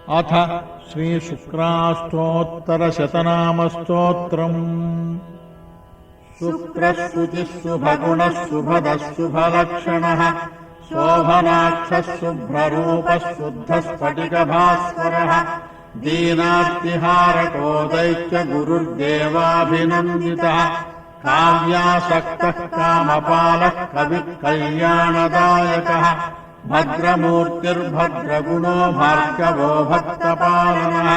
अथ श्रीशुक्राष्टोत्तरशतनामस्तोत्रम्। शुक्रः शुचिः शुभगुणः शुभदः शुभलक्षणः शोभनाक्षः शुभ्ररूपः शुद्धस्फटिकभास्वरः दीनार्तिहारको दैत्यगुरुर्देवाभिनन्दितः काव्यासक्तः कामपालः कविः कल्याणदायकः भद्रमूर्तिर्भद्रगुणो भार्गवो भक्तपालनः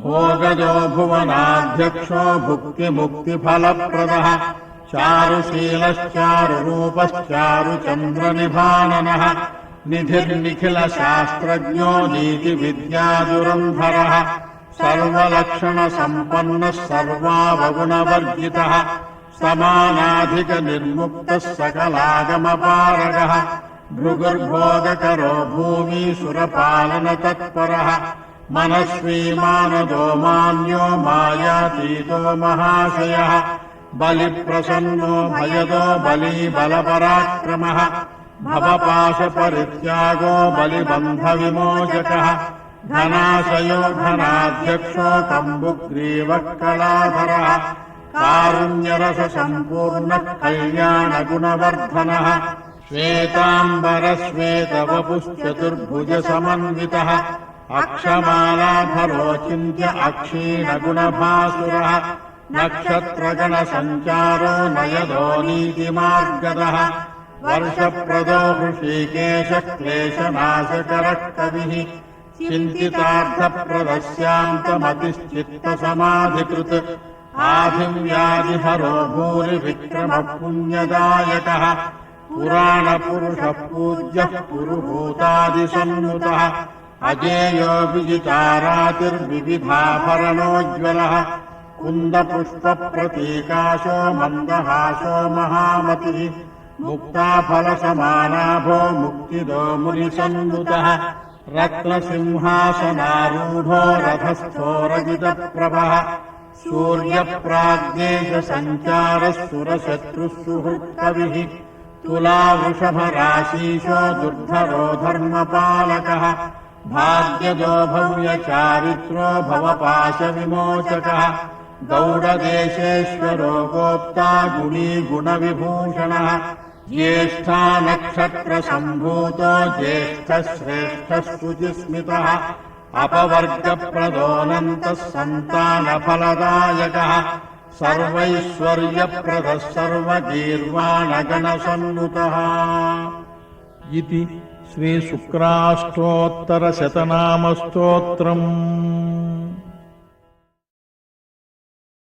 भोगजो भुवनाध्यक्षो भुक्तिमुक्तिफलप्रदः चारुशीलश्चारुरूपश्चारुचन्द्रनिभाननः निधिर्निखिलशास्त्रज्ञो नीतिविद्यादुरन्धरः सर्वलक्षणसम्पन्नः सर्वावगुणवर्जितः समानाधिकनिर्मुक्तः सकलागमपारगः भृगुर्भोगकरो भूमिसुरपालनतत्परः मनस्वी मानदो मान्यो मायातीतो महाशयः बलिप्रसन्नो भयदो बलीबलपराक्रमः भवपाशपरित्यागो बलिबन्धविमोचकः धनाशयो धनाध्यक्षो कम्बुग्रीवः कलाधरः कारुण्यरससम्पूर्णः कल्याणगुणवर्धनः श्वेताम्बरश्वेतवपुश्चतुर्भुजसमन्वितः अक्षमालाधरोचिन्त्य अक्षीणगुणभासुरः नक्षत्रगणसञ्चारो नयदो नीतिमार्गदः वर्षप्रदो हृषीकेशः क्लेशनाशकरः कविः चिन्तितार्थप्रदस्यान्तमतिश्चित्तसमाधिकृत् आधिव्याधिहरो भूरिविक्रमः पुण्यदायकः पुराणपुरुषः पूज्यः पुरुभूतादिसन्नुतः अजेयो विजितारातिर्विविधाभरणोज्ज्वलः कुन्दपुष्पप्रतीकाशो मन्दहासो महामतिः मुक्ताफलसमानाभो मुक्तिदो मुनिसन्नुतः रत्नसिंहासनारूढो रथस्थो रजितप्रभः सूर्यप्राग्नेशसञ्चारः सुरशत्रुः सुहृत्कविः तुलावृषभराशीशो दुर्धरो धर्मपालकः भाग्यदो भव्यचारित्रो भवपाशविमोचकः गौडदेशेश्वरो गोप्ता गुणी गुणविभूषणः ज्येष्ठा नक्षत्रसम्भूतो ज्येष्ठश्रेष्ठः शुचिस्मितः अपवर्गप्रदोऽनन्तः सन्तानफलदायकः सर्वैश्वर्यप्रदः सर्वगीर्वाणगणसन्नुतः। इति श्रीशुक्राष्टोत्तरशतनामस्तोत्रम्।